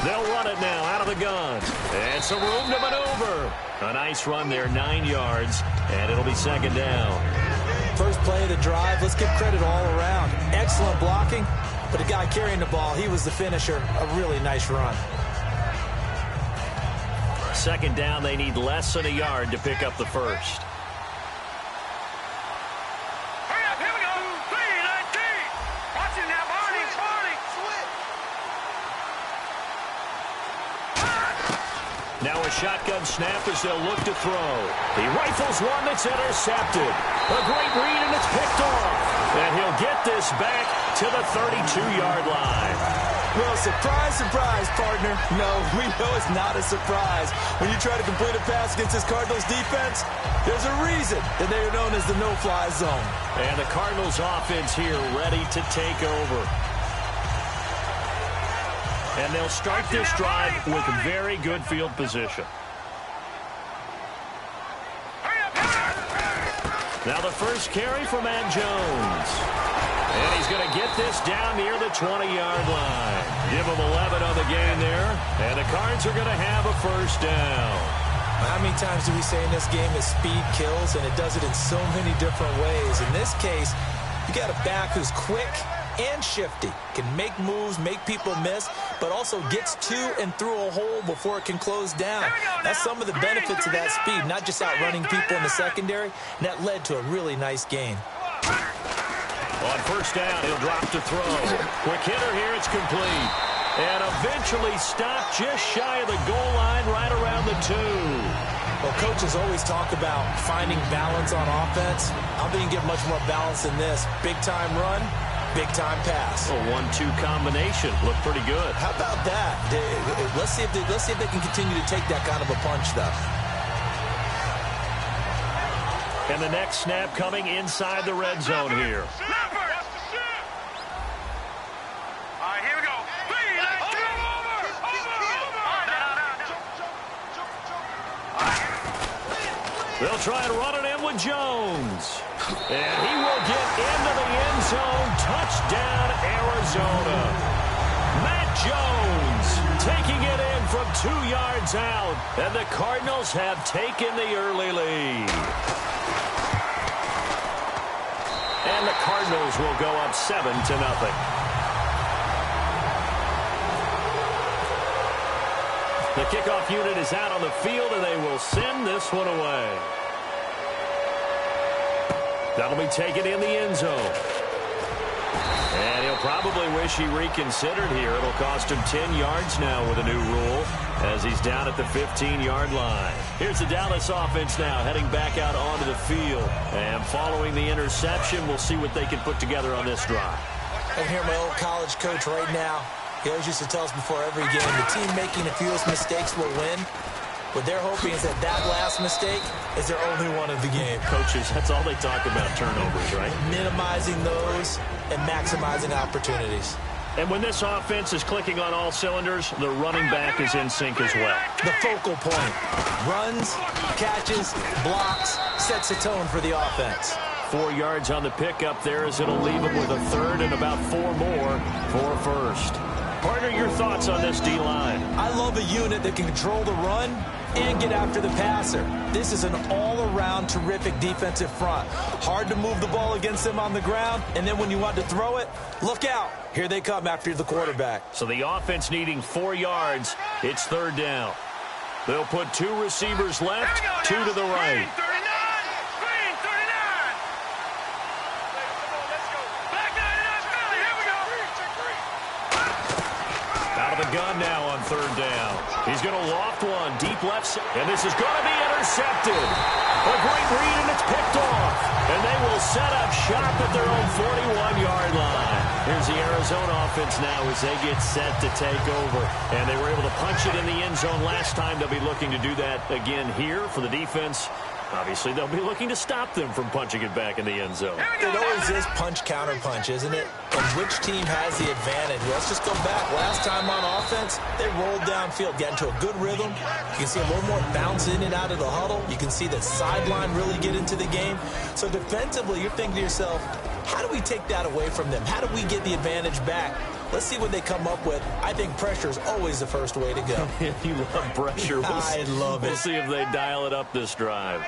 They'll run it now out of the gun. And some room to maneuver. A nice run there, 9 yards, and it'll be second down. First play of the drive, let's give credit all around. Excellent blocking, but the guy carrying the ball, he was the finisher. A really nice run. Second down, they need less than a yard to pick up the first. Now a shotgun snap as they'll look to throw. He rifles one that's intercepted. A great read, and it's picked off. And he'll get this back to the 32-yard line. Well, surprise, surprise, partner. No, we know it's not a surprise. When you try to complete a pass against this Cardinals defense, there's a reason that they are known as the no-fly zone. And the Cardinals offense here ready to take over. And they'll start this drive with very good field position. Now the first carry for Matt Jones. And he's going to get this down near the 20-yard line. Give him 11 on the game there. And the Cards are going to have a first down. How many times do we say in this game that speed kills, and it does it in so many different ways? In this case, you got a back who's quick and shifty, can make moves, make people miss, but also gets to and through a hole before it can close down. That's some of the benefits of that speed, not just outrunning people in the secondary, and that led to a really nice gain. On first down, he'll drop to throw. Quick hitter here, it's complete. And eventually stopped just shy of the goal line right around the 2. Well, coaches always talk about finding balance on offense. I don't think you get much more balance than this. Big-time run, big-time pass. A 1-2 combination. Looked pretty good. How about that? Let's see if they can continue to take that kind of a punch, though. And the next snap coming inside the red zone here. They'll try and run it in with Jones. And he will get into the end zone. Touchdown, Arizona. Matt Jones taking it in from 2 yards out. And the Cardinals have taken the early lead. And the Cardinals will go up 7-0. The kickoff unit is out on the field, and they will send this one away. That'll be taken in the end zone. And he'll probably wish he reconsidered here. It'll cost him 10 yards now with a new rule as he's down at the 15-yard line. Here's the Dallas offense now heading back out onto the field. And following the interception, we'll see what they can put together on this drive. I hear my old college coach right now. He always used to tell us before every game, the team making the fewest mistakes will win. What they're hoping is that last mistake is their only one of the game. Coaches, that's all they talk about, turnovers, right? Minimizing those and maximizing opportunities. And when this offense is clicking on all cylinders, the running back is in sync as well. The focal point. Runs, catches, blocks, sets a tone for the offense. 4 yards on the pickup there as it'll leave him with a third and about 4 more for a first. Partner, your thoughts on this D-line? I love a unit that can control the run and get after the passer. This is an all-around terrific defensive front. Hard to move the ball against them on the ground, and then when you want to throw it, look out. Here they come after the quarterback. So the offense needing 4 yards. It's third down. They'll put 2 receivers left, 2 to the right. Gun now on third down. He's going to loft one deep left side, and this is going to be intercepted. A great read, and it's picked off. And they will set up shop at their own 41-yard line. Here's the Arizona offense now as they get set to take over. And they were able to punch it in the end zone last time. They'll be looking to do that again here for the defense. Obviously, they'll be looking to stop them from punching it back in the end zone. It always is punch-counter-punch, isn't it? And which team has the advantage? Let's just go back. Last time on offense, they rolled downfield, got into a good rhythm. You can see a little more bounce in and out of the huddle. You can see the sideline really get into the game. So defensively, you're thinking to yourself, how do we take that away from them? How do we get the advantage back? Let's see what they come up with. I think pressure is always the first way to go. You love pressure. I love it. We'll see if they dial it up this drive.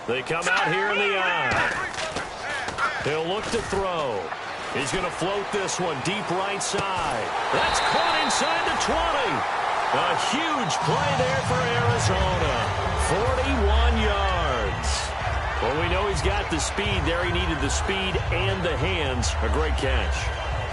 They come out here in the eye. He'll look to throw. He's going to float this one deep right side. That's caught inside the 20. A huge play there for Arizona. 41 yards. Well, we know he's got the speed there. He needed the speed and the hands. A great catch.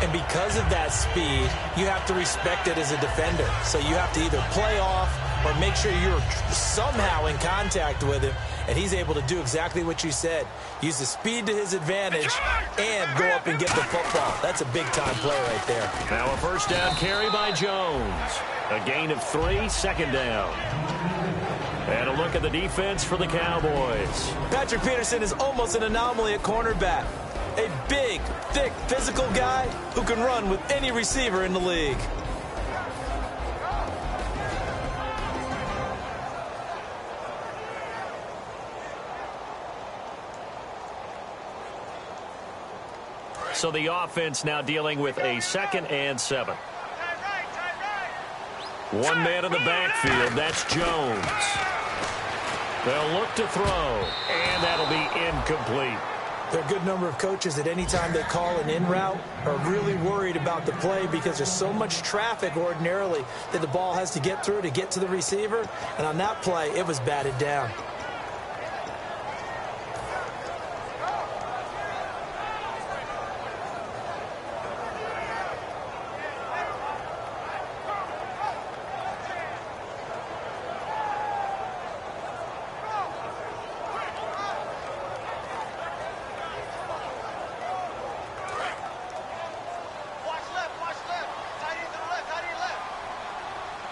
And because of that speed, you have to respect it as a defender. So you have to either play off or make sure you're somehow in contact with him. And he's able to do exactly what you said. Use the speed to his advantage and go up and get the football. That's a big-time play right there. Now a first down carry by Jones. A gain of 3, second down. And a look at the defense for the Cowboys. Patrick Peterson is almost an anomaly at cornerback. A big, thick, physical guy who can run with any receiver in the league. So the offense now dealing with a 2nd and 7. One man in the backfield. That's Jones. They'll look to throw, and that'll be incomplete. There are a good number of coaches that any time they call an in route are really worried about the play because there's so much traffic ordinarily that the ball has to get through to get to the receiver. And on that play, it was batted down.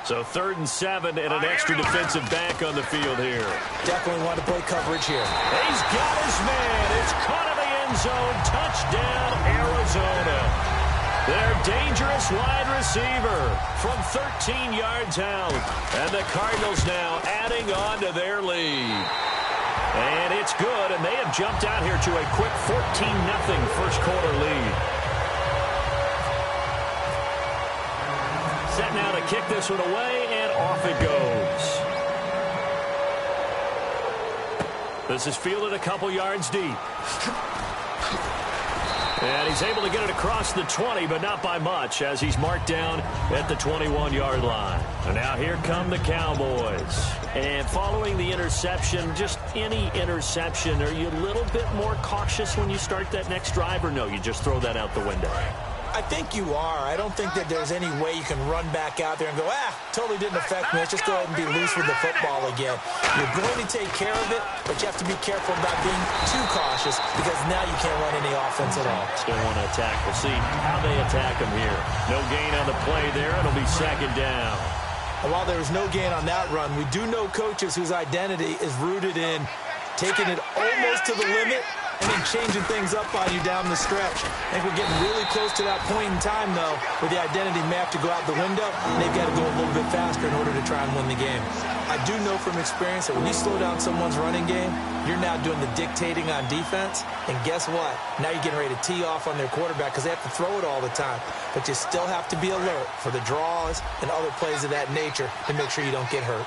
So 3rd and 7 and an extra defensive back on the field here. Definitely want to play coverage here. He's got his man. It's caught in the end zone. Touchdown, Arizona. Their dangerous wide receiver from 13 yards out. And the Cardinals now adding on to their lead. And it's good, and they have jumped out here to a quick 14-0 first quarter lead. Set now to kick this one away, and off it goes. This is fielded a couple yards deep. And he's able to get it across the 20, but not by much, as he's marked down at the 21-yard line. And now here come the Cowboys. And following the interception, just any interception, are you a little bit more cautious when you start that next drive, or no, you just throw that out the window? I think you are. I don't think that there's any way you can run back out there and go, totally didn't affect me. Let's just go ahead and be loose with the football again. You're going to take care of it, but you have to be careful about being too cautious because now you can't run any offense at all. Still want to attack. We'll see how they attack him here. No gain on the play there. It'll be 2nd down. And while there was no gain on that run, we do know coaches whose identity is rooted in taking it almost to the limit and then changing things up on you down the stretch. I think we're getting really close to that point in time, though, where the identity may have to go out the window, and they've got to go a little bit faster in order to try and win the game. I do know from experience that when you slow down someone's running game, you're now doing the dictating on defense, and guess what? Now you're getting ready to tee off on their quarterback because they have to throw it all the time. But you still have to be alert for the draws and other plays of that nature to make sure you don't get hurt.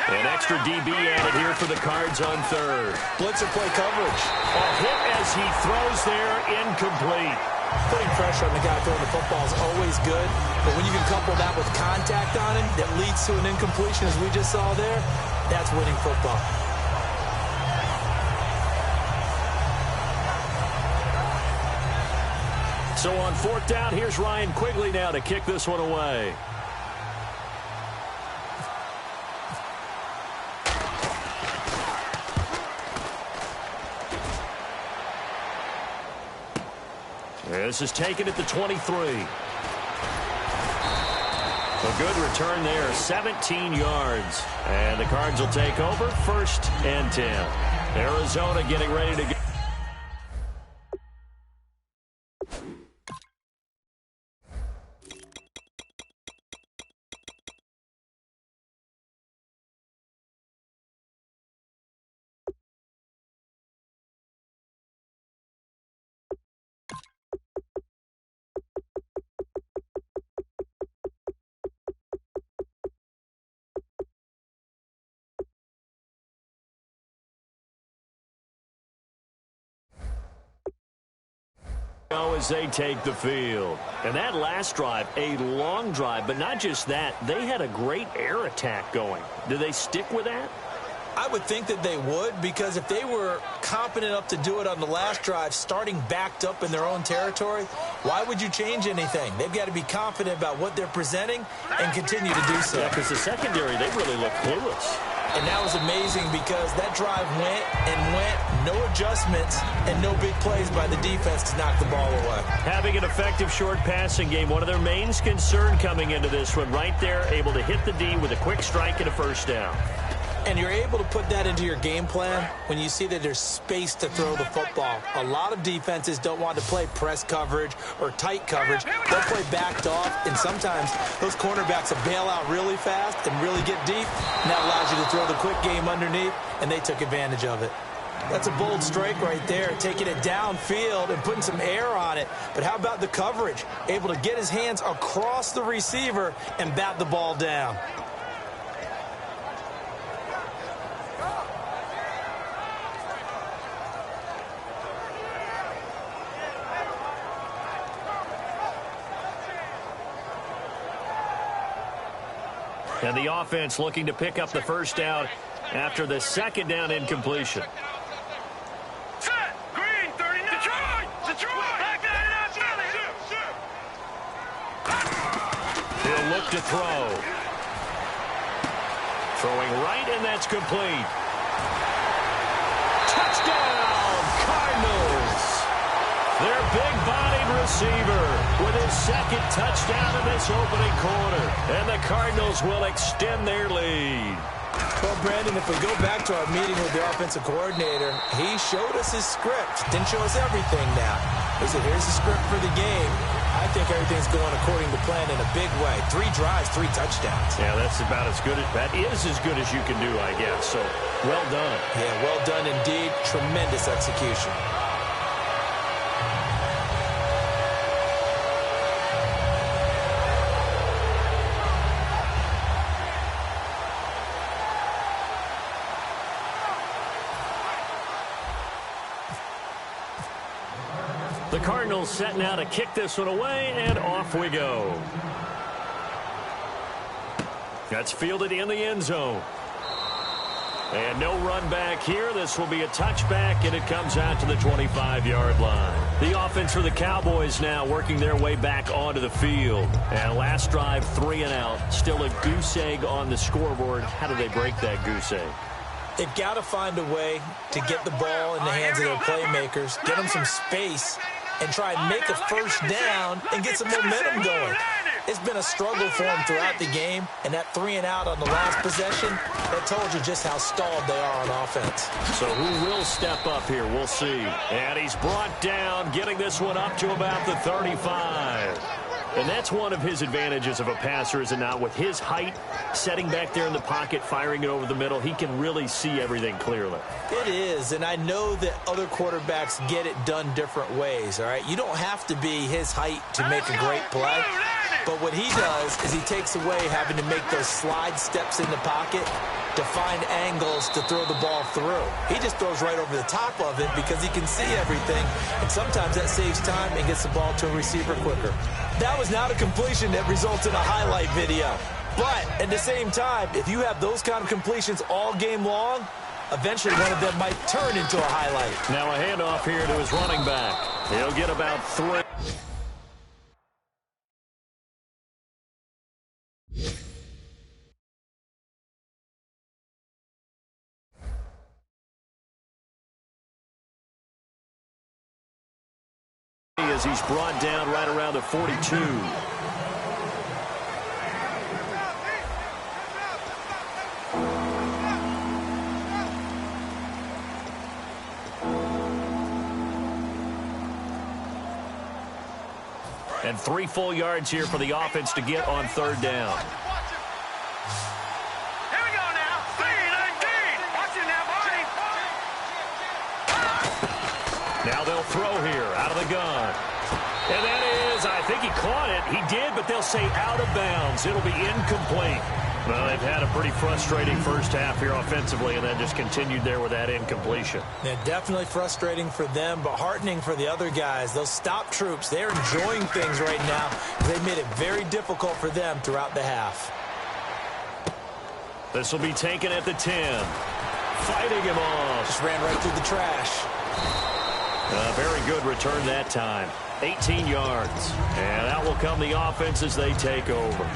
An extra DB added here for the Cards on 3rd. Blitzer play coverage. A hit as he throws there, incomplete. Putting pressure on the guy throwing the football is always good, but when you can couple that with contact on him that leads to an incompletion, as we just saw there, that's winning football. So on 4th down, here's Ryan Quigley now to kick this one away. This is taken at the 23. A good return there, 17 yards. And the Cards will take over, 1st and 10. Arizona getting ready to go. As they take the field. And that last drive, a long drive, but not just that, they had a great air attack going. Do they stick with that? I would think that they would, because if they were competent enough to do it on the last drive, starting backed up in their own territory, why would you change anything? They've got to be confident about what they're presenting and continue to do so. Yeah, because the secondary, they really look clueless. And that was amazing because that drive went and went, no adjustments, and no big plays by the defense to knock the ball away. Having an effective short passing game, one of their main concern coming into this one, right there, able to hit the D with a quick strike and a first down. And you're able to put that into your game plan when you see that there's space to throw the football. A lot of defenses don't want to play press coverage or tight coverage. They'll play backed off, and sometimes those cornerbacks will bail out really fast and really get deep, and that allows you to throw the quick game underneath, and they took advantage of it. That's a bold strike right there, taking it downfield and putting some air on it. But how about the coverage? Able to get his hands across the receiver and bat the ball down. And the offense looking to pick up the first down after the second down incompletion. Set! Green, 39! Detroit! Detroit! Back that up! He'll look to throw. Throwing right, and that's complete. Touchdown, Cardinals! Their big-bodied receiver with his second touchdown in this opening quarter. And the Cardinals will extend their lead. Well, Brandon, if we go back to our meeting with the offensive coordinator, he showed us his script. Didn't show us everything now. He said, here's the script for the game. I think everything's going according to plan in a big way. 3 drives, 3 touchdowns. Yeah, that's about as good. That is as good as you can do, I guess. So, well done. Yeah, well done indeed. Tremendous execution. The Cardinals setting out to kick this one away, and off we go. That's fielded in the end zone. And no run back here. This will be a touchback, and it comes out to the 25-yard line. The offense for the Cowboys now working their way back onto the field. And last drive, 3 and out. Still a goose egg on the scoreboard. How do they break that goose egg? They've got to find a way to get the ball in the hands of their playmakers, get them some space, and try and make a first down and get some momentum going. It's been a struggle for them throughout the game, and that 3 and out on the last possession, that told you just how stalled they are on offense. So who will step up here? We'll see. And he's brought down, getting this one up to about the 35. And that's one of his advantages of a passer, is it not? With his height, setting back there in the pocket, firing it over the middle, he can really see everything clearly. It is, and I know that other quarterbacks get it done different ways, all right? You don't have to be his height to make a great play. But what he does is he takes away having to make those slide steps in the pocket to find angles to throw the ball through. He just throws right over the top of it because he can see everything, and sometimes that saves time and gets the ball to a receiver quicker. That was not a completion that results in a highlight video. But at the same time, if you have those kind of completions all game long, eventually one of them might turn into a highlight. Now a handoff here to his running back. He'll get about 3. As he's brought down right around the 42. And 3 full yards here for the offense to get on 3rd down. Here we go now. 3-19. Watch it now, buddy. Now they'll throw here out of the gun. And that is, I think he caught it. He did, but they'll say out of bounds. It'll be incomplete. Well, they've had a pretty frustrating first half here offensively and then just continued there with that incompletion. Yeah, definitely frustrating for them, but heartening for the other guys. Those stop troops, they're enjoying things right now. They've made it very difficult for them throughout the half. This will be taken at the 10. Fighting him off. Just ran right through the trash. Very good return that time. 18 yards. And out will come the offense as they take over.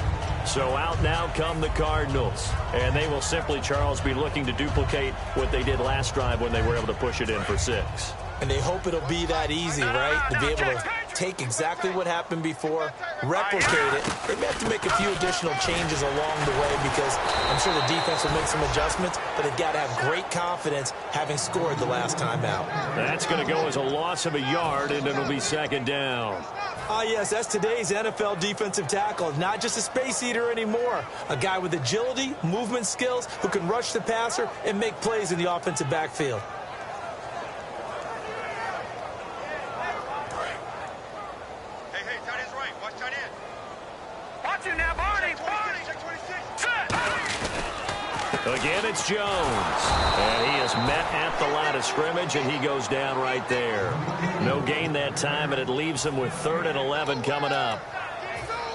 So out now come the Cardinals. And they will simply, Charles, be looking to duplicate what they did last drive when they were able to push it in for 6. And they hope it'll be that easy, right? To be able to take exactly what happened before, replicate it. They may have to make a few additional changes along the way because I'm sure the defense will make some adjustments, but they've got to have great confidence having scored the last time out. That's going to go as a loss of a yard, and it'll be 2nd down. Ah, yes, that's today's NFL defensive tackle. Not just a space eater anymore. A guy with agility, movement skills, who can rush the passer and make plays in the offensive backfield. Again, it's Jones. And he is met at the line of scrimmage, and he goes down right there. No gain that time, and it leaves him with 3rd and 11 coming up.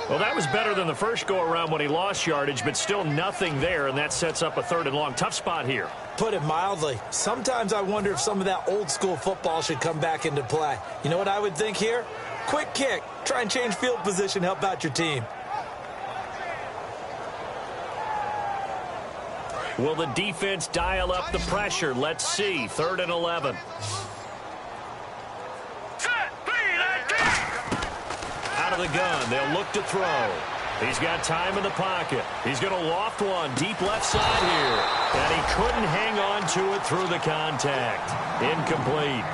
Well, that was better than the first go-around when he lost yardage, but still nothing there, and that sets up a 3rd and long. Tough spot here. Put it mildly. Sometimes I wonder if some of that old-school football should come back into play. You know what I would think here? Quick kick. Try and change field position, help out your team. Will the defense dial up the pressure? Let's see. 3rd and 11. Out of the gun. They'll look to throw. He's got time in the pocket. He's going to loft one deep left side here. And he couldn't hang on to it through the contact. Incomplete.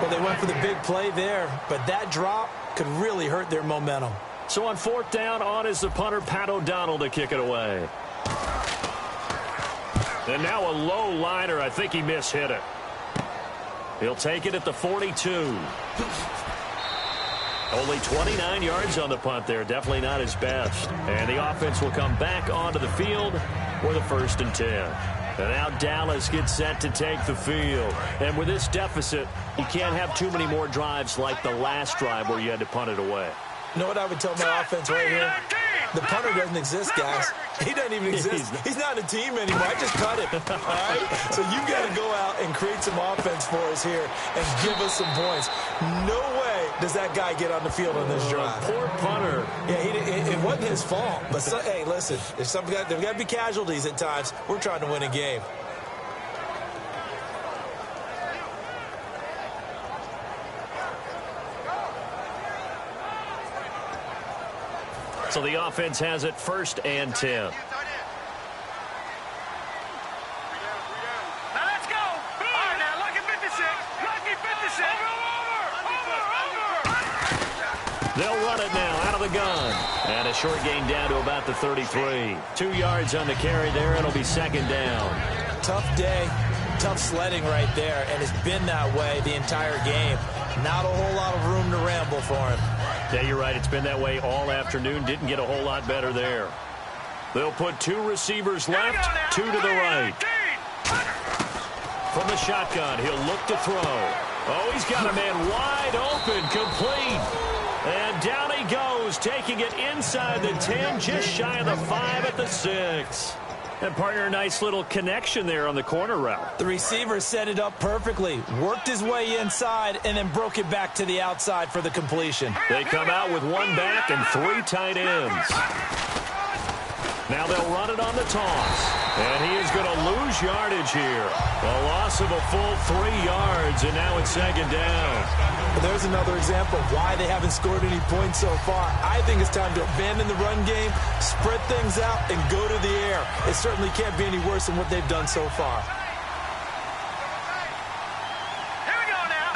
Well, they went for the big play there, but that drop could really hurt their momentum. So on 4th down, on is the punter, Pat O'Donnell, to kick it away. And now a low liner. I think he mishit it. He'll take it at the 42. Only 29 yards on the punt there. Definitely not his best. And the offense will come back onto the field for the 1st and 10. And now Dallas gets set to take the field. And with this deficit, you can't have too many more drives like the last drive where you had to punt it away. You know what I would tell my offense right here? The punter doesn't exist, guys. He doesn't even exist. He's not a team anymore. I just cut him. All right? So you got to go out and create some offense for us here and give us some points. No way does that guy get on the field on this drive. Poor punter. Yeah, it wasn't his fault. But, hey, listen, there's got to be casualties at times. We're trying to win a game. So the offense has it 1st and 10. Now let's go. All right, now, lucky 56. Lucky 56. Over. They'll run it now out of the gun. And a short gain down to about the 33. 2 yards on the carry there. It'll be 2nd down. Tough day. Tough sledding right there. And it's been that way the entire game. Not a whole lot of room to ramble for him. Yeah, you're right. It's been that way all afternoon. Didn't get a whole lot better there. They'll put 2 receivers left, 2 to the right. From the shotgun, he'll look to throw. Oh, he's got a man wide open, complete. And down he goes, taking it inside the 10, just shy of the 5 at the 6. And partner, a nice little connection there on the corner route. The receiver set it up perfectly, worked his way inside, and then broke it back to the outside for the completion. They come out with 1 back and 3 tight ends. Now they'll run it on the toss. And he is going to lose yardage here. A loss of a full 3 yards, and now it's 2nd down. Well, there's another example of why they haven't scored any points so far. I think it's time to abandon the run game, spread things out, and go to the air. It certainly can't be any worse than what they've done so far. Here we go now.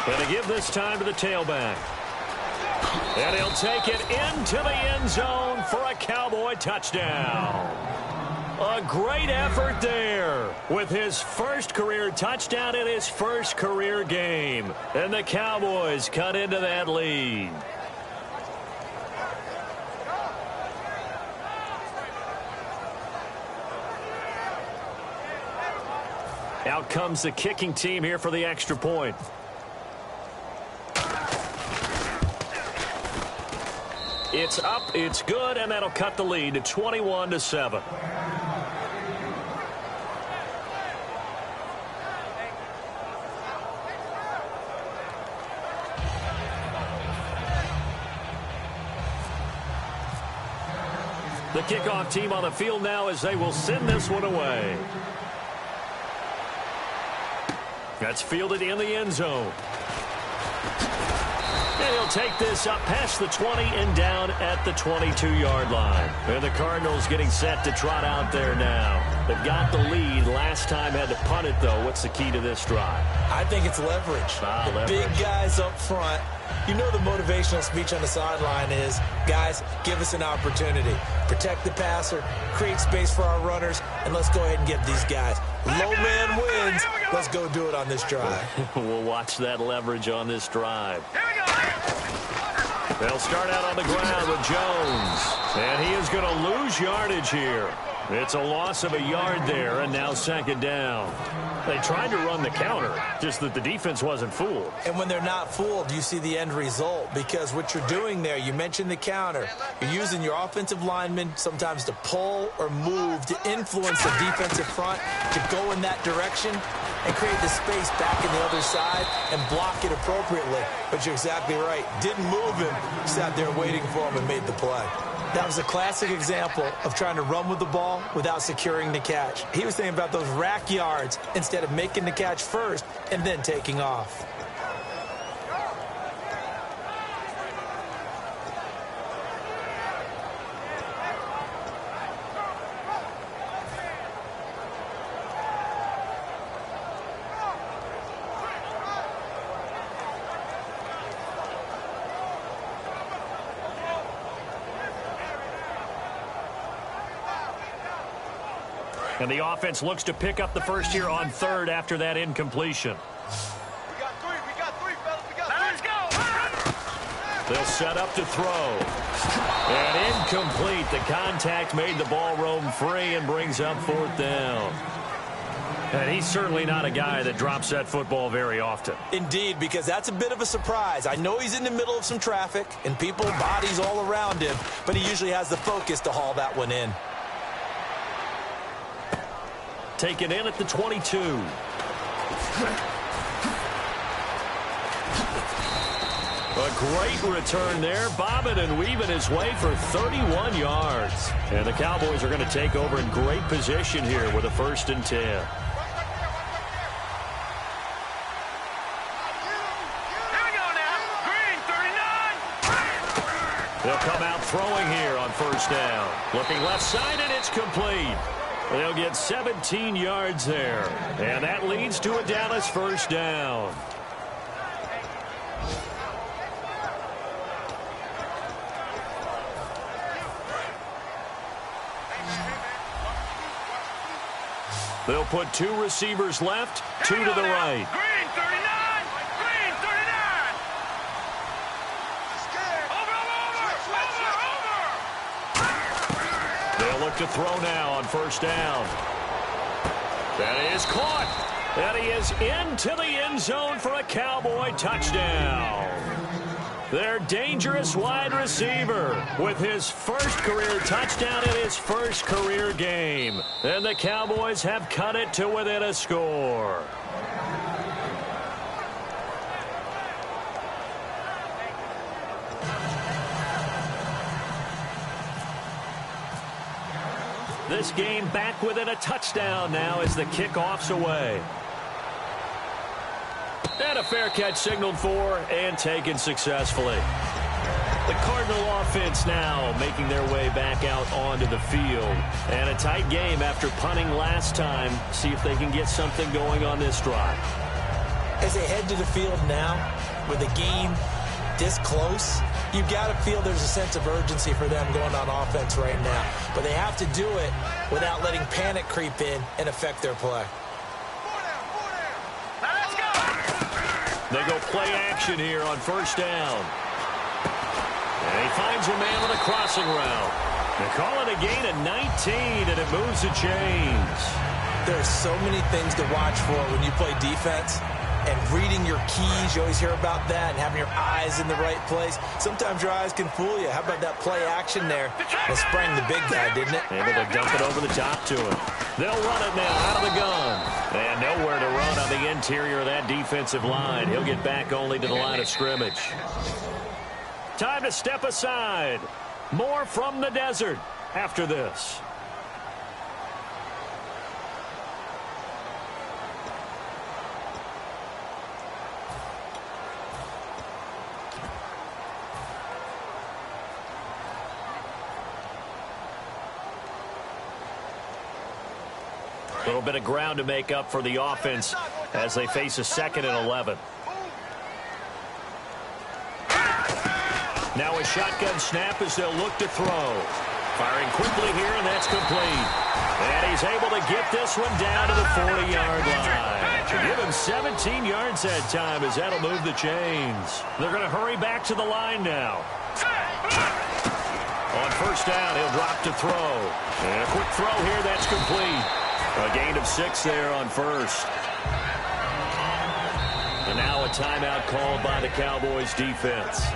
And to give this time to the tailback. And he'll take it into the end zone for a Cowboy touchdown. A great effort there with his first career touchdown in his first career game. And the Cowboys cut into that lead. Out comes the kicking team here for the extra point. It's up, it's good, and that'll cut the lead to 21-7. The kickoff team on the field now as they will send this one away. That's fielded in the end zone. And he'll take this up past the 20 and down at the 22-yard line. And the Cardinals getting set to trot out there now. They've got the lead. Last time had to punt it, though. What's the key to this drive? I think it's leverage. Big guys up front. You know the motivational speech on the sideline is, guys, give us an opportunity. Protect the passer, create space for our runners, and let's go ahead and get these guys. Low man wins. Let's go do it on this drive. We'll watch that leverage on this drive. They'll start out on the ground with Jones. And he is going to lose yardage here. It's a loss of a yard there, and now second down. They tried to run the counter, just that the defense wasn't fooled. And when they're not fooled, you see the end result, because what you're doing there, you mentioned the counter. You're using your offensive linemen sometimes to pull or move to influence the defensive front to go in that direction and create the space back in the other side and block it appropriately. But you're exactly right. Didn't move him, sat there waiting for him and made the play. That was a classic example of trying to run with the ball without securing the catch. He was thinking about those rack yards instead of making the catch first and then taking off. And the offense looks to pick up the first here on third after that incompletion. We got three, fellas. We got three. Let's go. They'll set up to throw. And incomplete. The contact made the ball roam free and brings up fourth down. And he's certainly not a guy that drops that football very often. Indeed, because that's a bit of a surprise. I know he's in the middle of some traffic and people, bodies all around him, but he usually has the focus to haul that one in. Taken in at the 22. A great return there, bobbing and weaving his way for 31 yards. And the Cowboys are going to take over in great position here with a 1st and 10. Here we go now. Green, 39. They'll come out throwing here on 1st down. Looking left side, and it's complete. They'll get 17 yards there. And that leads to a Dallas 1st down. They'll put 2 receivers left, 2 to the right. Green, 39. Green, 39. Over. They'll look to throw now on 1st down. That is caught. And he is into the end zone for a Cowboy touchdown. Their dangerous wide receiver with his first career touchdown in his first career game. And the Cowboys have cut it to within a score. This game back within a touchdown now as the kickoff's away. And a fair catch signaled for and taken successfully. The Cardinal offense now making their way back out onto the field. And a tight game after punting last time. See if they can get something going on this drive. As they head to the field now with a game this close, you've got to feel there's a sense of urgency for them going on offense right now. But they have to do it without letting panic creep in and affect their play. Let's go. They go play action here on first down. And he finds a man on a crossing route. They call it a gain of 19, and it moves the chains. There's so many things to watch for when you play defense. And reading your keys, you always hear about that, and having your eyes in the right place. Sometimes your eyes can fool you. How about that play action there? It sprang the big guy, didn't it? Able to dump it over the top to him. They'll run it now out of the gun. And nowhere to run on the interior of that defensive line. He'll get back only to the line of scrimmage. Time to step aside. More from the desert after this. A little bit of ground to make up for the offense as they face a 2nd and 11. Now a shotgun snap as they'll look to throw. Firing quickly here, and that's complete. And he's able to get this one down to the 40-yard line. To give him 17 yards that time as that'll move the chains. They're going to hurry back to the line now. On first down, he'll drop to throw. And a quick throw here, that's complete. A gain of 6 there on first. And now a timeout called by the Cowboys defense.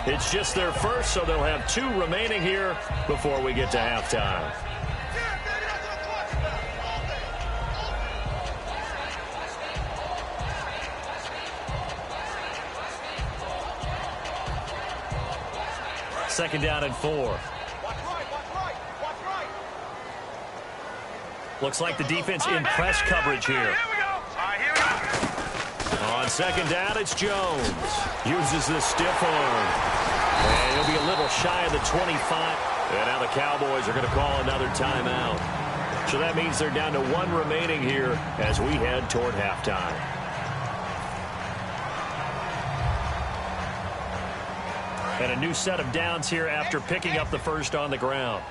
It's just their first, so they'll have 2 remaining here before we get to halftime. Second down and 4. Looks like the defense in press coverage here. On second down, it's Jones. Uses the stiff arm. And he'll be a little shy of the 25. And now the Cowboys are going to call another timeout. So that means they're down to 1 remaining here as we head toward halftime. And a new set of downs here after picking up the first on the ground.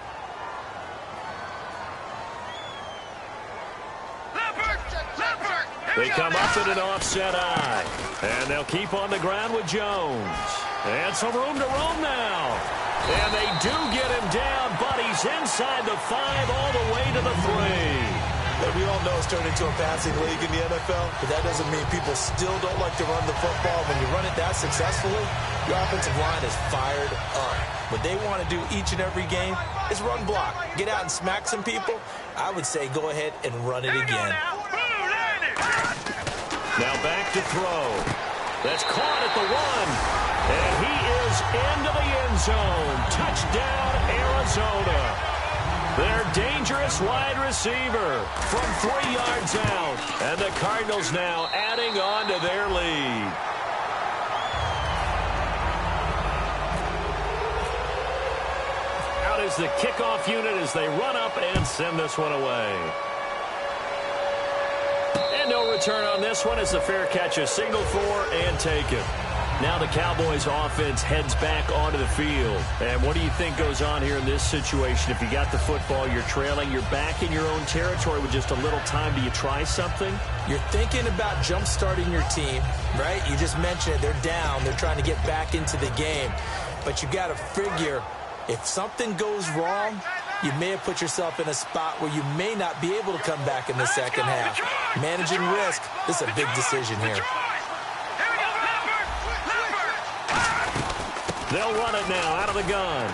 They come up in an offset eye. And they'll keep on the ground with Jones. And some room to roam now. And they do get him down, but he's inside the 5 all the way to the 3. But we all know it's turned into a passing league in the NFL, but that doesn't mean people still don't like to run the football. When you run it that successfully, your offensive line is fired up. What they want to do each and every game is run block. Get out and smack some people. I would say go ahead and run it again. Now back to throw. That's caught at the 1. And he is into the end zone. Touchdown, Arizona. Their dangerous wide receiver from 3 yards out. And the Cardinals now adding on to their lead. Out is the kickoff unit as they run up and send this one away. And no return on this one as the fair catch is signaled for and taken. Now the Cowboys offense heads back onto the field. And what do you think goes on here in this situation? If you got the football, you're trailing, you're back in your own territory with just a little time. Do you try something? You're thinking about jump-starting your team, right? You just mentioned it. They're down. They're trying to get back into the game. But you got to figure if something goes wrong, you may have put yourself in a spot where you may not be able to come back in the second half. Managing risk, this is a big decision here. They'll run it now out of the gun.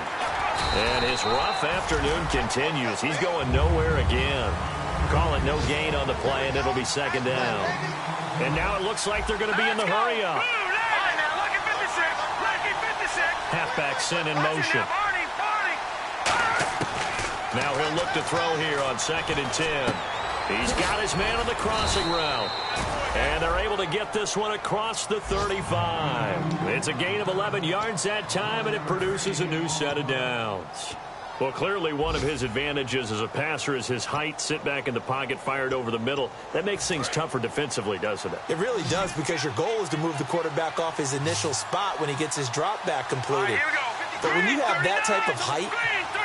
And his rough afternoon continues. He's going nowhere again. Call it no gain on the play, and it'll be second down. And now it looks like they're going to be in the hurry-up. Halfback sent in motion. Now he'll look to throw here on 2nd and 10. He's got his man on the crossing route. And they're able to get this one across the 35. It's a gain of 11 yards that time, and it produces a new set of downs. Well, clearly one of his advantages as a passer is his height. Sit back in the pocket, fired over the middle. That makes things tougher defensively, doesn't it? It really does, because your goal is to move the quarterback off his initial spot when he gets his drop back completed. But when you have that type of height,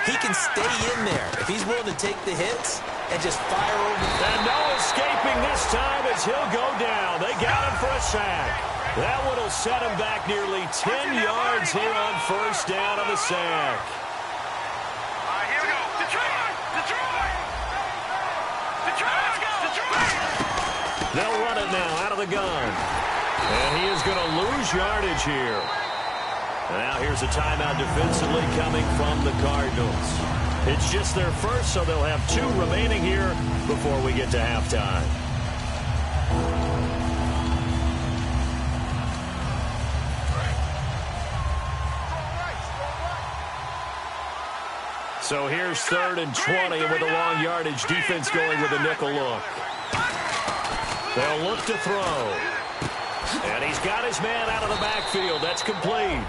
he can stay in there if he's willing to take the hits and just fire over. And no escaping this time as he'll go down. They got him for a sack. That one will set him back nearly 10 yards here on first down on the sack. They'll run it now out of the gun. And he is going to lose yardage here. And now here's a timeout defensively coming from the Cardinals. It's just their first, so they'll have 2 remaining here before we get to halftime. So here's 3rd and 20, and with a long yardage, defense going with a nickel look. They'll look to throw. And he's got his man out of the backfield. That's complete.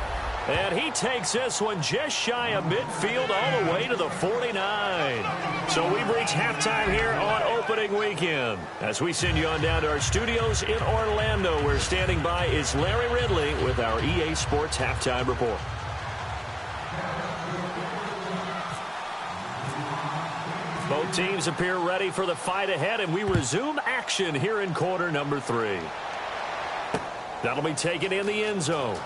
And he takes this one just shy of midfield all the way to the 49. So we've reached halftime here on opening weekend. As we send you on down to our studios in Orlando, where standing by is Larry Ridley with our EA Sports Halftime Report. Both teams appear ready for the fight ahead, and we resume action here in quarter number 3. That'll be taken in the end zone.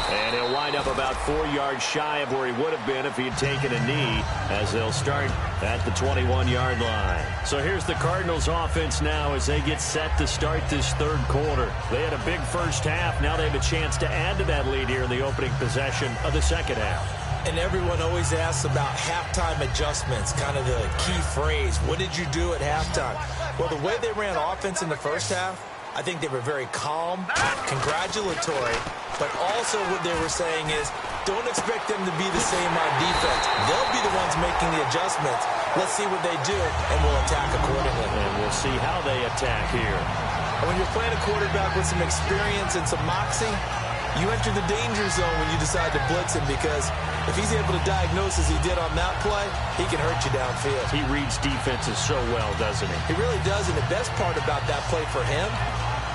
And he'll wind up about 4 yards shy of where he would have been if he had taken a knee, as they'll start at the 21-yard line. So here's the Cardinals offense now as they get set to start this 3rd quarter. They had a big first half. Now they have a chance to add to that lead here in the opening possession of the 2nd half. And everyone always asks about halftime adjustments, kind of the key phrase. What did you do at halftime? Well, the way they ran offense in the first half, I think they were very calm, congratulatory, but also what they were saying is, don't expect them to be the same on defense. They'll be the ones making the adjustments. Let's see what they do, and we'll attack accordingly. And we'll see how they attack here. And when you're playing a quarterback with some experience and some moxie, you enter the danger zone when you decide to blitz him, because if he's able to diagnose as he did on that play, he can hurt you downfield. He reads defenses so well, doesn't he? He really does, and the best part about that play for him,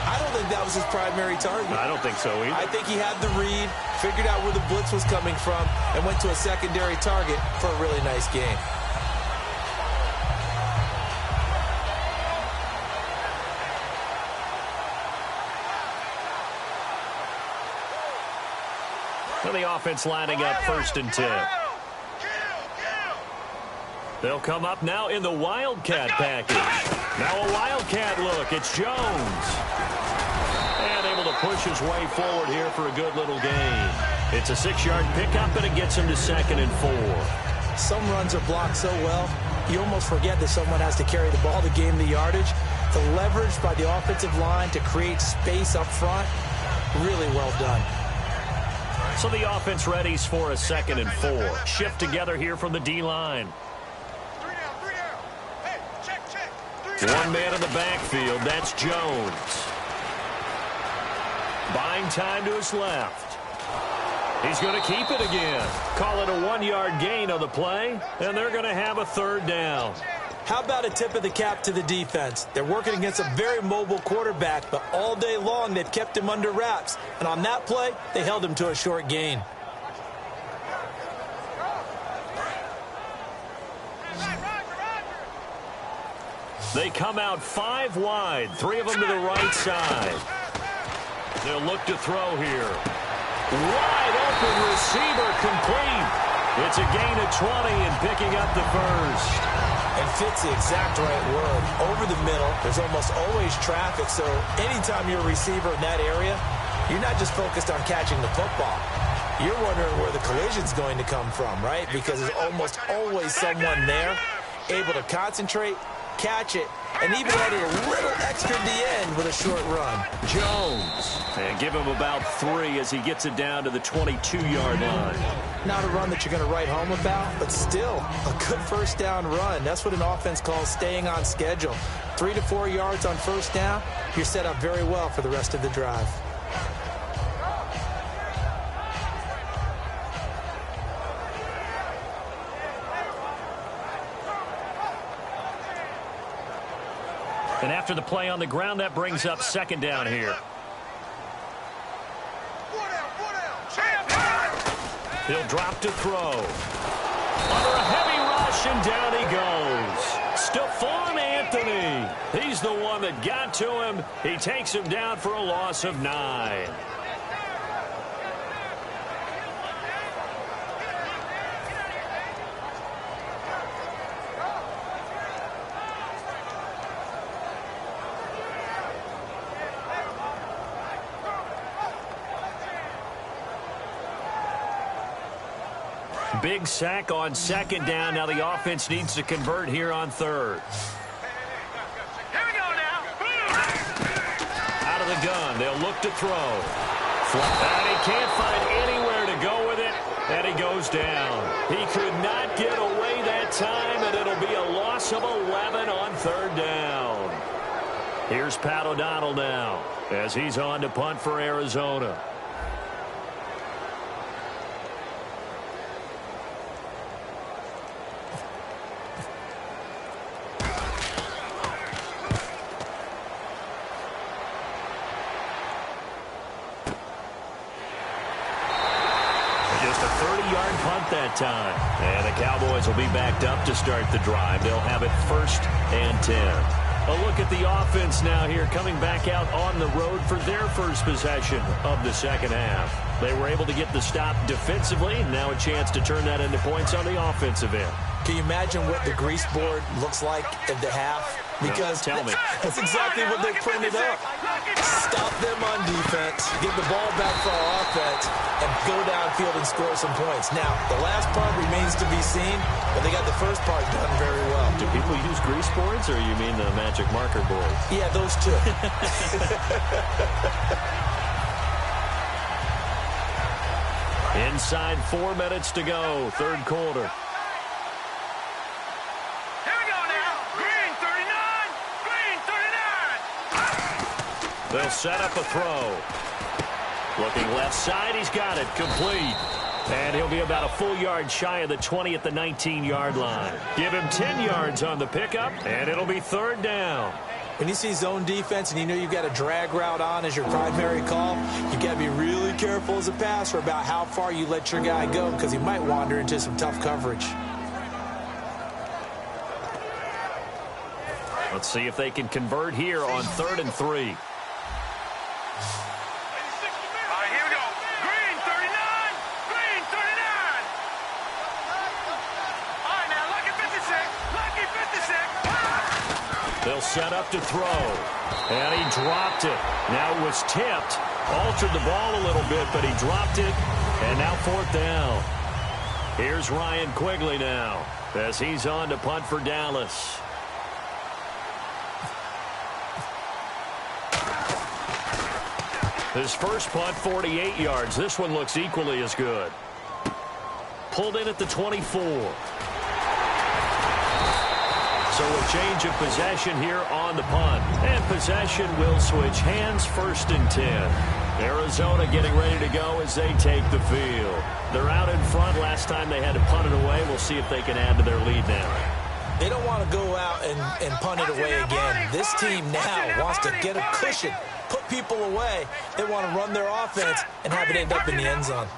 I don't think that was his primary target. I don't think so either. I think he had the read, figured out where the blitz was coming from, and went to a secondary target for a really nice game. The offense lining up 1st and 10. They'll come up now in the Wildcat package. Now a Wildcat look. It's Jones. And able to push his way forward here for a good little gain. It's a 6-yard pickup, and it gets him to 2nd and 4. Some runs are blocked so well, you almost forget that someone has to carry the ball to gain the yardage. The leverage by the offensive line to create space up front, really well done. So the offense readies for a 2nd and 4. Shift together here from the D-line. One man in the backfield. That's Jones. Buying time to his left. He's going to keep it again. Call it a 1-yard gain on the play, and they're going to have a 3rd down. How about a tip of the cap to the defense? They're working against a very mobile quarterback, but all day long they've kept him under wraps. And on that play, they held him to a short gain. They come out 5 wide, 3 of them to the right side. They'll look to throw here. Wide open receiver, complete. It's a gain of 20 and picking up the 1st. And fits the exact right word. Over the middle, there's almost always traffic, so anytime you're a receiver in that area, you're not just focused on catching the football. You're wondering where the collision's going to come from, right? Because there's almost always someone there able to concentrate, catch it, and even add it a little extra at the end with a short run. Jones. And give him about 3 as he gets it down to the 22-yard line. Not a run that you're going to write home about, but still a good 1st down run. That's what an offense calls staying on schedule. 3 to 4 yards on 1st down, you're set up very well for the rest of the drive. And after the play on the ground, that brings up second down here. He'll drop to throw. Under a heavy rush, and down he goes. Stephon Anthony. He's the one that got to him. He takes him down for a loss of 9. Big sack on second down. Now the offense needs to convert here on third. Here we go now. Out of the gun. They'll look to throw. And he can't find anywhere to go with it. And he goes down. He could not get away that time, and it'll be a loss of 11 on third down. Here's Pat O'Donnell now as he's on to punt for Arizona. That time. And the Cowboys will be backed up to start the drive. They'll have it 1st and 10. A look at the offense now here, coming back out on the road for their first possession of the second half. They were able to get the stop defensively. Now a chance to turn that into points on the offensive end. Can you imagine what the grease board looks like at the half? Because tell me. That's exactly what they printed up. Stop them on defense, get the ball back for our offense, and go downfield and score some points. Now, the last part remains to be seen, but they got the first part done very well. Do people use grease boards, or you mean the magic marker boards? Yeah, those two. Inside 4 minutes to go, third quarter. They'll set up a throw. Looking left side, he's got it, complete. And he'll be about a full yard shy of the 20 at the 19-yard line. Give him 10 yards on the pickup, and it'll be third down. When you see zone defense and you know you've got a drag route on as your primary call, you've got to be really careful as a passer about how far you let your guy go because he might wander into some tough coverage. Let's see if they can convert here on 3rd and 3. They'll set up to throw. And he dropped it. Now it was tipped. Altered the ball a little bit, but he dropped it. And now 4th down. Here's Ryan Quigley now as he's on to punt for Dallas. His first punt, 48 yards. This one looks equally as good. Pulled in at the 24. So a change of possession here on the punt. And possession will switch hands, 1st and 10. Arizona getting ready to go as they take the field. They're out in front. Last time they had to punt it away. We'll see if they can add to their lead now. They don't want to go out and punt it away again. This team now wants to get a cushion, put people away. They want to run their offense and have it end up in the end zone.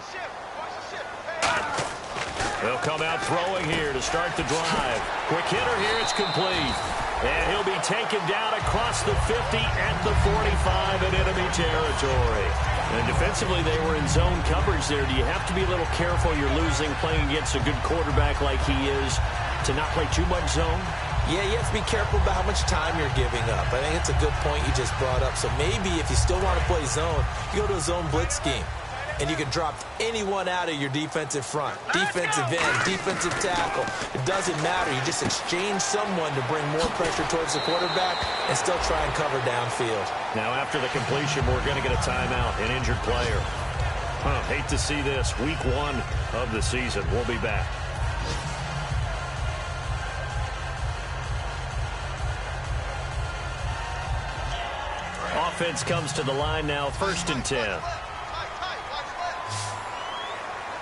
They'll come out throwing here to start the drive. Quick hitter here, it's complete. And he'll be taken down across the 50 and the 45 in enemy territory. And defensively, they were in zone coverage there. Do you have to be a little careful? You're losing, playing against a good quarterback like he is, to not play too much zone? Yeah, you have to be careful about how much time you're giving up. I think it's a good point you just brought up. So maybe if you still want to play zone, you go to a zone blitz scheme. And you can drop anyone out of your defensive front. Defensive end, defensive tackle. It doesn't matter. You just exchange someone to bring more pressure towards the quarterback and still try and cover downfield. Now, after the completion, we're going to get a timeout, an injured player. Hate to see this. Week 1 of the season. We'll be back. Offense comes to the line now, 1st and 10.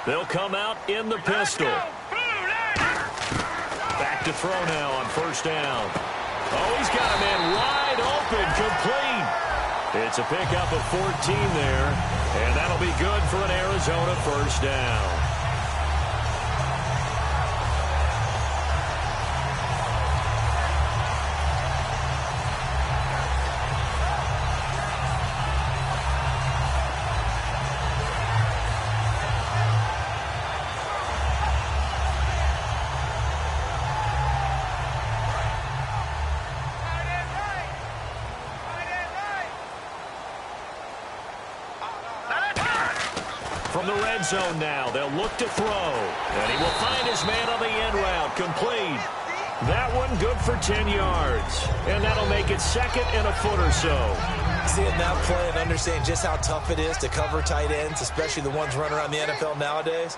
They'll come out in the pistol. Back to throw now on 1st down. Oh, he's got a man wide wide open, complete. It's a pickup of 14 there, and that'll be good for an Arizona first down. From the red zone now, they'll look to throw. And he will find his man on the end route, complete. That one good for 10 yards. And that'll make it second and a foot or so. Seeing that play and understanding just how tough it is to cover tight ends, especially the ones running around the NFL nowadays,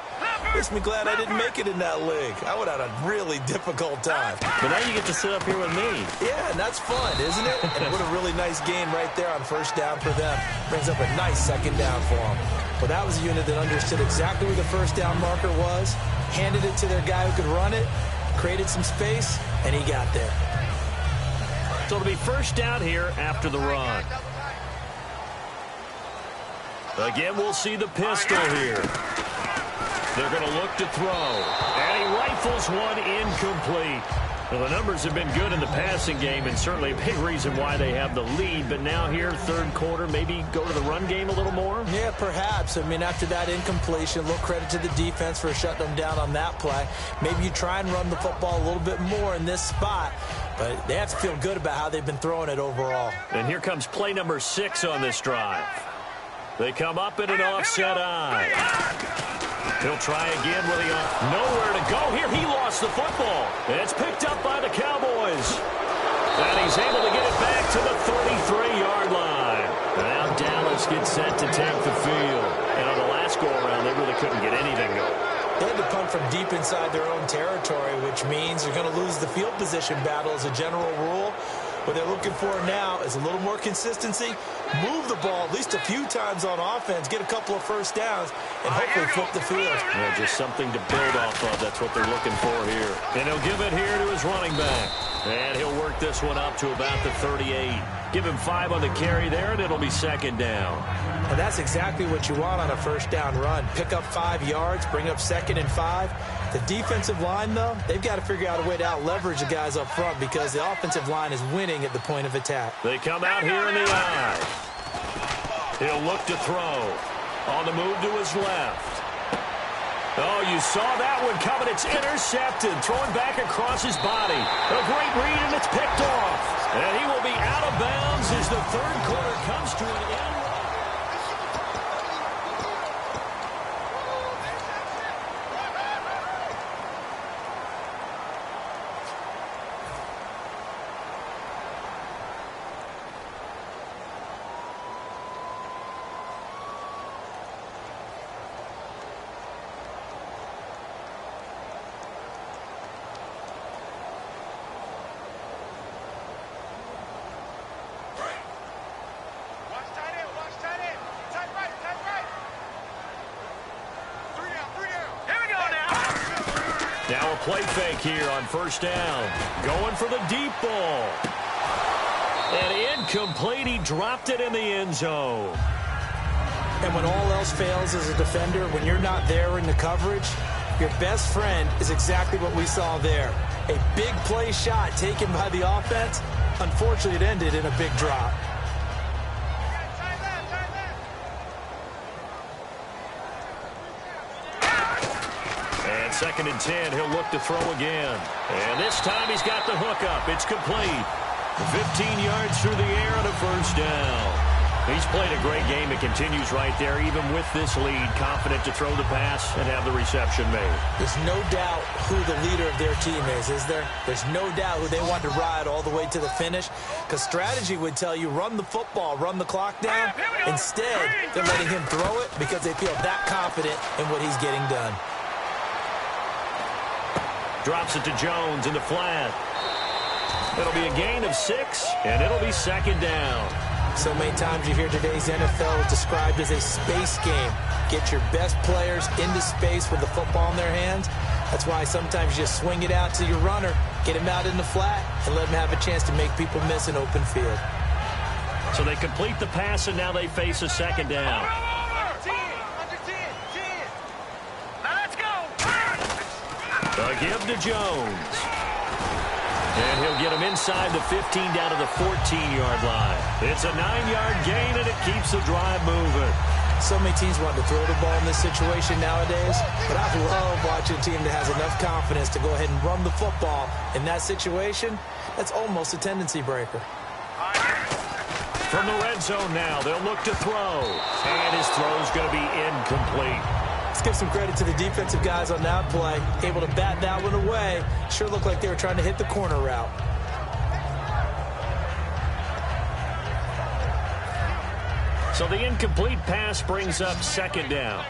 makes me glad I didn't make it in that league. I would have had a really difficult time. But now you get to sit up here with me. Yeah, and that's fun, isn't it? And what a really nice game right there on first down for them. Brings up a nice second down for them. Well, that was a unit that understood exactly where the first down marker was, handed it to their guy who could run it, created some space, and he got there. So it'll be first down here after the run. Again, we'll see the pistol here. They're going to look to throw. And he rifles one incomplete. Well, the numbers have been good in the passing game, and certainly a big reason why they have the lead. But now here, third quarter, maybe go to the run game a little more? Yeah, perhaps. I mean, after that incompletion, a little credit to the defense for shutting them down on that play. Maybe you try and run the football a little bit more in this spot. But they have to feel good about how they've been throwing it overall. And here comes play number 6 on this drive. They come up in an offset eye. He'll try again with nowhere to go here. He lost the football. It's picked up by the Cowboys. And he's able to get it back to the 33-yard line. Now Dallas gets set to take the field. And on the last go-around, they really couldn't get anything going. They had to punt from deep inside their own territory, which means they're going to lose the field position battle as a general rule. What they're looking for now is a little more consistency, move the ball at least a few times on offense, get a couple of first downs, and hopefully flip the field. Yeah, just something to build off of. That's what they're looking for here. And he'll give it here to his running back. And he'll work this one up to about the 38. Give him 5 on the carry there, and it'll be second down. And that's exactly what you want on a first down run. Pick up 5 yards, bring up second and 5. The defensive line, though, they've got to figure out a way to out-leverage the guys up front because the offensive line is winning at the point of attack. They come out here in the eye. He'll look to throw. On the move to his left. Oh, you saw that one coming. It's intercepted. Throwing back across his body. A great read, and it's picked off. And he will be out of bounds as the third quarter comes to an end. Now a play fake here on first down. Going for the deep ball. And incomplete. He dropped it in the end zone. And when all else fails as a defender, when you're not there in the coverage, your best friend is exactly what we saw there. A big play shot taken by the offense. Unfortunately, it ended in a big drop. Second and 10, he'll look to throw again. And this time he's got the hookup. It's complete. 15 yards through the air and a first down. He's played a great game. It continues right there, even with this lead. Confident to throw the pass and have the reception made. There's no doubt who the leader of their team is there? There's no doubt who they want to ride all the way to the finish. Because strategy would tell you, run the football, run the clock down. Instead, they're letting him throw it because they feel that confident in what he's getting done. Drops it to Jones in the flat. It'll be a gain of 6, and it'll be second down. So many times you hear today's NFL described as a space game. Get your best players into space with the football in their hands. That's why sometimes you just swing it out to your runner, get him out in the flat, and let him have a chance to make people miss an open field. So they complete the pass, and now they face a second down. A give to Jones. And he'll get him inside the 15 down to the 14-yard line. It's a 9-yard gain, and it keeps the drive moving. So many teams want to throw the ball in this situation nowadays, but I love watching a team that has enough confidence to go ahead and run the football. In that situation, that's almost a tendency breaker. From the red zone now, they'll look to throw. And his throw's going to be incomplete. Let's give some credit to the defensive guys on that play. Able to bat that one away. Sure looked like they were trying to hit the corner route. So the incomplete pass brings up second down.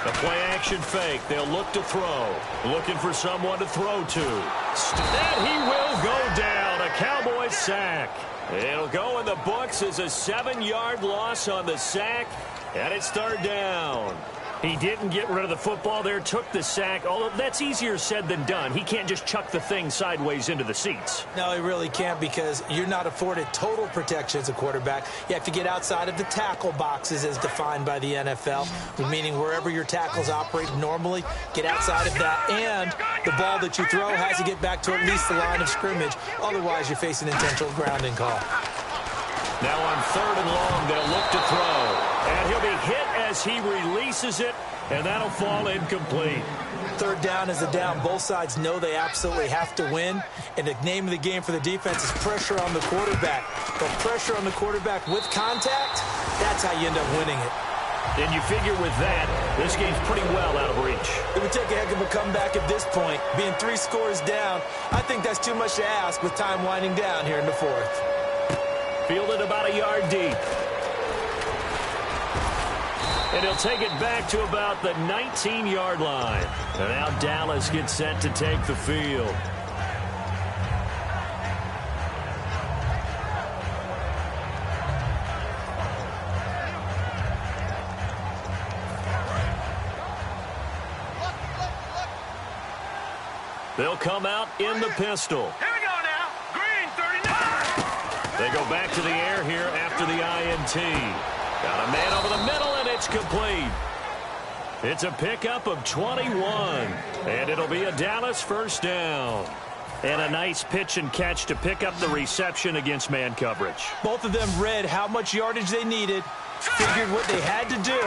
The play-action fake. They'll look to throw. Looking for someone to throw to. And he will go down. A Cowboys sack. It'll go in the books as a 7-yard loss on the sack. And it's third down. He didn't get rid of the football there, took the sack. Although that's easier said than done. He can't just chuck the thing sideways into the seats. No, he really can't, because you're not afforded total protection as a quarterback. You have to get outside of the tackle boxes as defined by the NFL, meaning wherever your tackles operate normally, get outside of that. And the ball that you throw has to get back to at least the line of scrimmage. Otherwise, you face an intentional grounding call. Now on third and long, they'll look to throw. And he'll be hit as he releases it, and that'll fall incomplete. Third down is a down. Both sides know they absolutely have to win, and the name of the game for the defense is pressure on the quarterback. But pressure on the quarterback with contact, that's how you end up winning it. And you figure with that, this game's pretty well out of reach. It would take a heck of a comeback at this point. Being 3 scores down, I think that's too much to ask with time winding down here in the fourth. Fielded about a yard deep. And he'll take it back to about the 19-yard line. And now Dallas gets set to take the field. They'll come out in the pistol. Here we go now. Green 39. They go back to the air here after the INT. Got a man over the middle, and it's complete. It's a pickup of 21, and it'll be a Dallas first down. And a nice pitch and catch to pick up the reception against man coverage. Both of them read how much yardage they needed, figured what they had to do,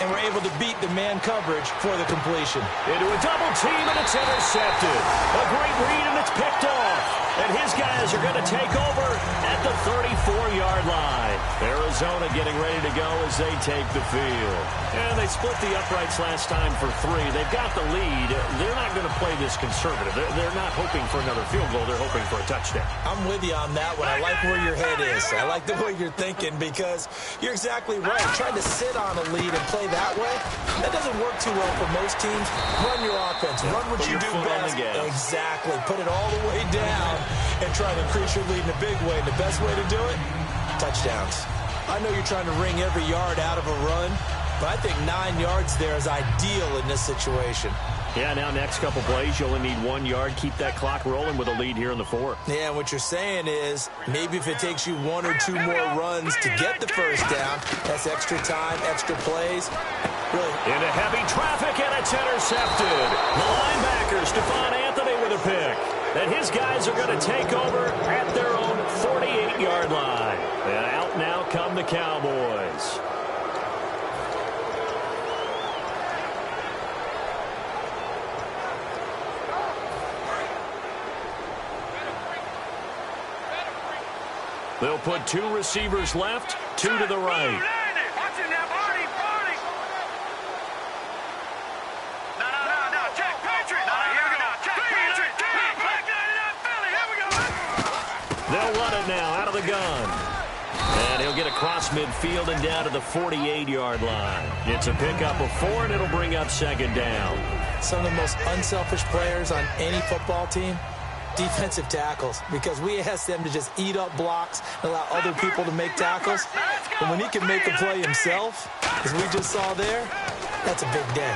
and were able to beat the man coverage for the completion. Into a double team, and it's intercepted. A great read, and it's picked off. And his guys are going to take over at the 34-yard line. Arizona getting ready to go as they take the field. And they split the uprights last time for 3. They've got the lead. They're not going to play this conservative. They're not hoping for another field goal. They're hoping for a touchdown. I'm with you on that one. I like where your head is. I like the way you're thinking, because you're exactly right. Trying to sit on a lead and play that way, that doesn't work too well for most teams. Run your offense. Run what you do best. Exactly. Put it all the way down and try to increase your lead in a big way. And the best way to do it, touchdowns. I know you're trying to wring every yard out of a run, but I think 9 yards there is ideal in this situation. Yeah, now next couple plays, you only need 1 yard. Keep that clock rolling with a lead here in the fourth. Yeah, and what you're saying is maybe if it takes you 1 or 2 more runs to get the first down, that's extra time, extra plays. Really. Into heavy traffic, and it's intercepted. The linebacker, Stephon Anthony, with a pick. And his guys are going to take over at their own 48-yard line. And out now come the Cowboys. They'll put 2 receivers left, 2 to the right. They'll run it now out of the gun. And he'll get across midfield and down to the 48-yard line. It's a pickup of 4, and it'll bring up second down. Some of the most unselfish players on any football team defensive tackles, because we asked them to just eat up blocks and allow other people to make tackles. And when he can make a play himself, as we just saw there, that's a big day.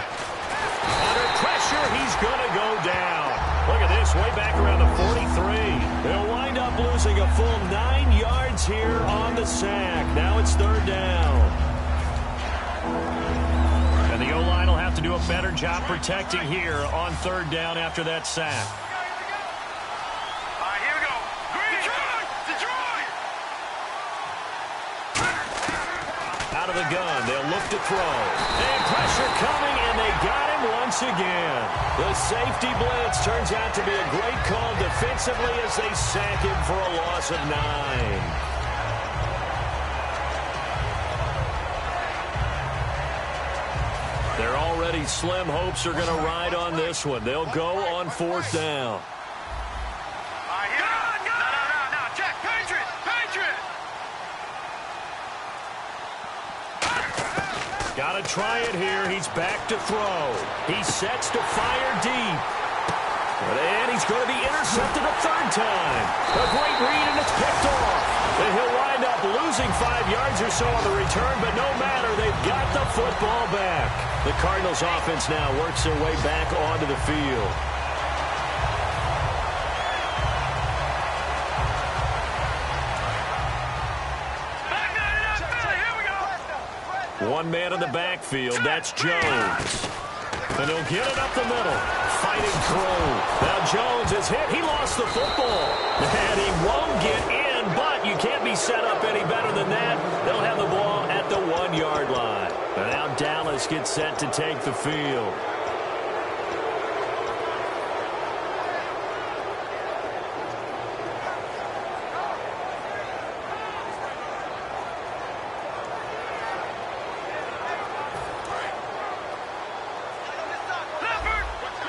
Under pressure, he's going to go down. Look at this, way back around the 43. They'll wind up losing a full 9 yards here on the sack. Now it's third down. And the O-line will have to do a better job protecting here on third down after that sack. All right, here we go. Detroit! Detroit! Out of the gun, they'll look to throw. And pressure coming, and they got him once again. The safety blitz turns out to be a great call defensively as they sack him for a loss of 9. Their already slim hopes are going to ride on this one. They'll go on fourth down. All right, here we go. No. Check. Patriot! Patriot! Got to try it here. He's back to throw. He sets to fire deep. And he's going to be intercepted a third time. A great read, and it's picked off. And he'll wind up losing 5 yards or so on the return, but no matter, they've got the football back. The Cardinals offense now works their way back onto the field. One man in the backfield, that's Jones. And he'll get it up the middle. Fighting through. Now Jones is hit. He lost the football. And he won't get in, but you can't be set up any better than that. They'll have the ball at the 1 yard line. And now Dallas gets set to take the field.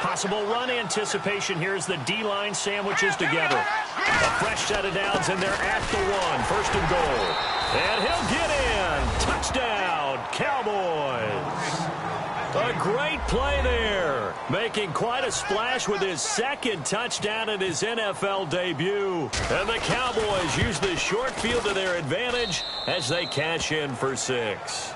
Possible run anticipation here as the D-line sandwiches together. A fresh set of downs, and they're at the 1. First and goal. And he'll get in. Touchdown, Cowboys. A great play there. Making quite a splash with his second touchdown in his NFL debut. And the Cowboys use the short field to their advantage as they cash in for 6.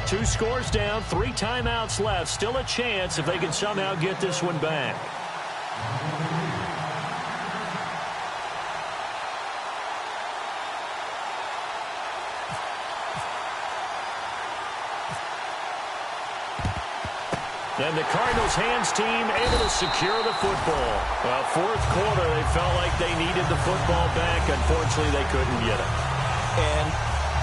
Two scores down, 3 timeouts left. Still a chance if they can somehow get this one back. And the Cardinals hands team able to secure the football. Well, fourth quarter, they felt like they needed the football back. Unfortunately, they couldn't get it. And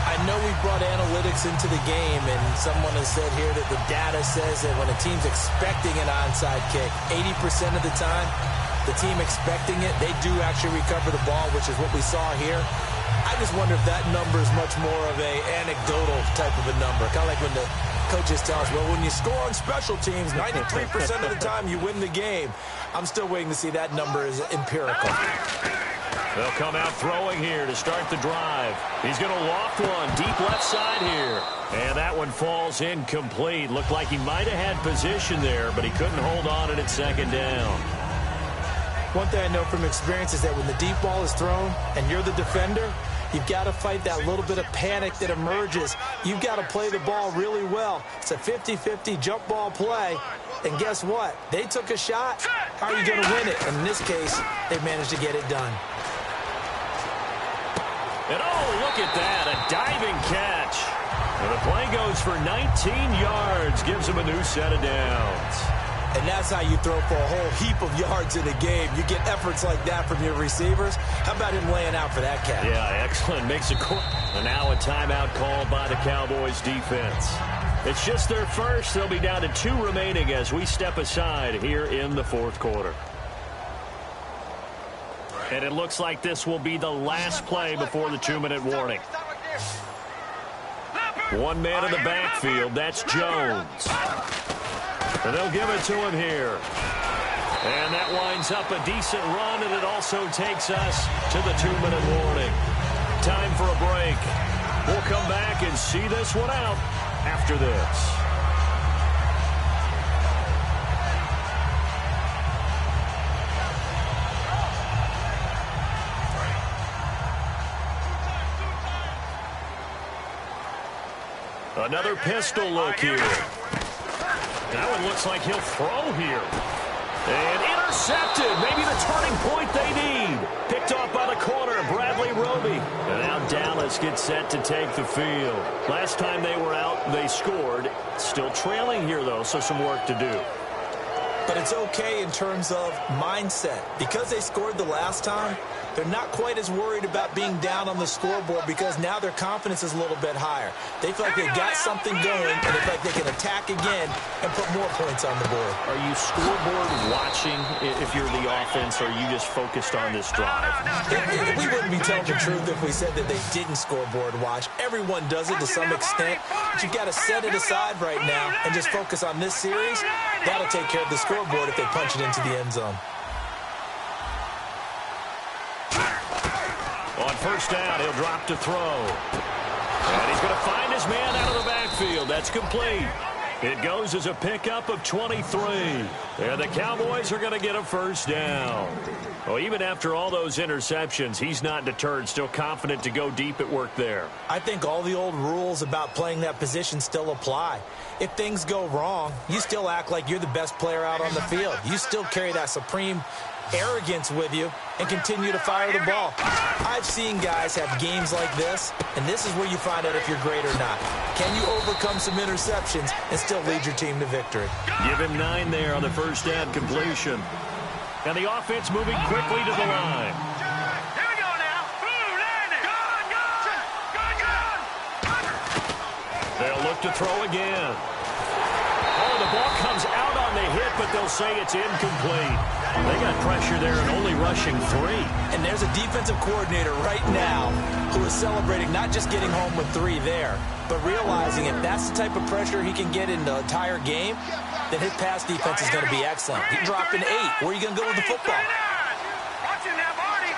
I know we brought analytics into the game, and someone has said here that the data says that when a team's expecting an onside kick, 80% of the time, the team expecting it, they do actually recover the ball, which is what we saw here. I just wonder if that number is much more of a anecdotal type of a number. Kind of like when the coaches tell us, well, when you score on special teams, 93% of the time you win the game. I'm still waiting to see that number is empirical. They'll come out throwing here to start the drive. He's going to loft one deep left side here. And that one falls incomplete. Looked like he might have had position there, but he couldn't hold on at second down. One thing I know from experience is that when the deep ball is thrown and you're the defender, you've got to fight that little bit of panic that emerges. You've got to play the ball really well. It's a 50-50 jump ball play. And guess what? They took a shot. How are you going to win it? And in this case, they managed to get it done. And oh, look at that, a diving catch. And the play goes for 19 yards, gives him a new set of downs. And that's how you throw for a whole heap of yards in a game. You get efforts like that from your receivers. How about him laying out for that catch? Yeah, excellent. Makes a quick. And now a timeout called by the Cowboys defense. It's just their first. They'll be down to 2 remaining as we step aside here in the fourth quarter. And it looks like this will be the last play before the 2-minute warning. One man in the backfield, that's Jones. And they'll give it to him here. And that winds up a decent run, and it also takes us to the 2-minute warning. Time for a break. We'll come back and see this one out after this. Another pistol look here. That one looks like he'll throw here. And intercepted. Maybe the turning point they need. Picked off by the corner, Bradley Roby. And now Dallas gets set to take the field. Last time they were out, they scored. Still trailing here, though, so some work to do. But it's okay in terms of mindset. Because they scored the last time, they're not quite as worried about being down on the scoreboard because now their confidence is a little bit higher. They feel like they've got something going, and they feel like they can attack again and put more points on the board. Are you scoreboard watching if you're the offense, or are you just focused on this drive? We wouldn't be telling the truth if we said that they didn't scoreboard watch. Everyone does it to some extent, but you've got to set it aside right now and just focus on this series. That'll take care of the scoreboard if they punch it into the end zone. On first down, he'll drop to throw. And he's going to find his man out of the backfield. That's complete. It goes as a pickup of 23. And the Cowboys are going to get a first down. Well, even after all those interceptions, he's not deterred, still confident to go deep at work there. I think all the old rules about playing that position still apply. If things go wrong, you still act like you're the best player out on the field. You still carry that supreme arrogance with you and continue to fire the ball. I've seen guys have games like this, and this is where you find out if you're great or not. Can you overcome some interceptions and still lead your team to victory? Give him 9 there on the first down completion. And the offense moving quickly to the line. Here we go now. Blue landing. Gun. They'll look to throw again. Oh, the ball comes out on the hit, but they'll say it's incomplete. They got pressure there and only rushing 3. And there's a defensive coordinator right now who is celebrating not just getting home with 3 there, but realizing if that's the type of pressure he can get in the entire game, then his pass defense is going to be excellent. He dropped an 8. Where are you going to go with the football? Watch him now, Barney.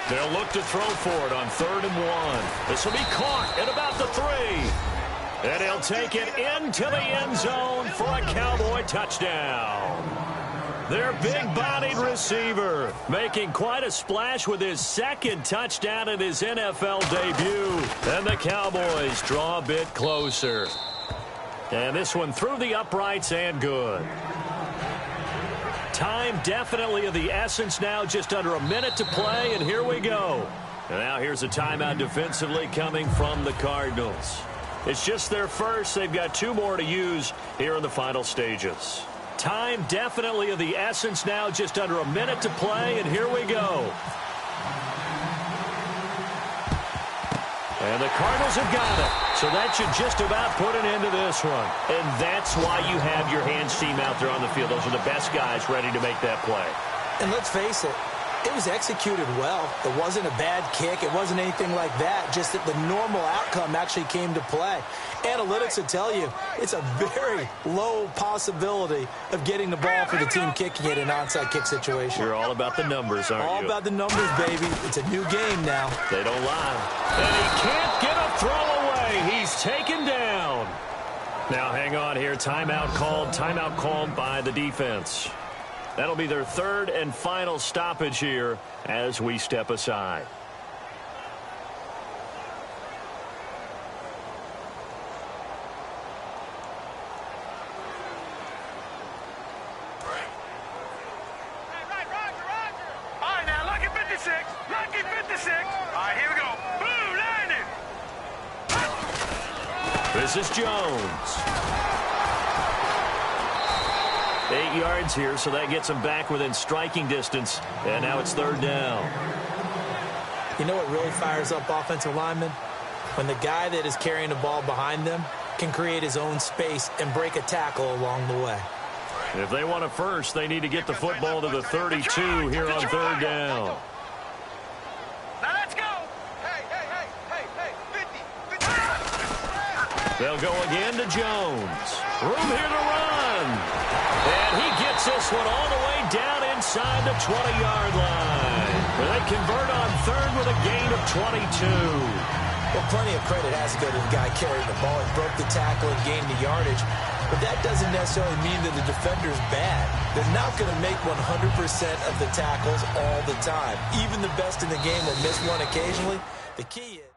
They'll look to throw for it on 3rd and 1. This will be caught at about the 3. And he'll take it into the end zone for a Cowboy touchdown. Their big-bodied receiver making quite a splash with his 2nd touchdown in his NFL debut. And the Cowboys draw a bit closer. And this one through the uprights and good. Time definitely of the essence now, just under a minute to play, and here we go. And now here's a timeout defensively coming from the Cardinals. It's just their first. They've got 2 more to use here in the final stages. Time definitely of the essence now, just under a minute to play, and here we go. And the Cardinals have got it. So that should just about put an end to this one. And that's why you have your hands team out there on the field. Those are the best guys ready to make that play. And let's face it, it was executed well. It wasn't a bad kick. It wasn't anything like that. Just that the normal outcome actually came to play. Analytics will tell you it's a very low possibility of getting the ball for the team kicking it in an onside kick situation. You're all about the numbers, aren't you? All about the numbers, baby. It's a new game now. They don't lie. And he can't get a throw away. He's taken down. Now hang on here. Timeout called by the defense. That'll be their 3rd and final stoppage here as we step aside. All right, now, lucky 56. Lucky 56. All right, here we go. Blue landing. This is Jones. 8 yards here, so that gets him back within striking distance. And now it's 3rd down. You know what really fires up offensive linemen? When the guy that is carrying the ball behind them can create his own space and break a tackle along the way. If they want a first, they need to get the football to the 32 here on 3rd down. Now let's go. Hey, 50. They'll go again to Jones. Room here to run. And he gets this one all the way down inside the 20-yard line. They convert on third with a gain of 22. Well, plenty of credit has to go to the guy carrying the ball. He broke the tackle and gained the yardage. But that doesn't necessarily mean that the defender's bad. They're not going to make 100% of the tackles all the time. Even the best in the game will miss one occasionally. The key is...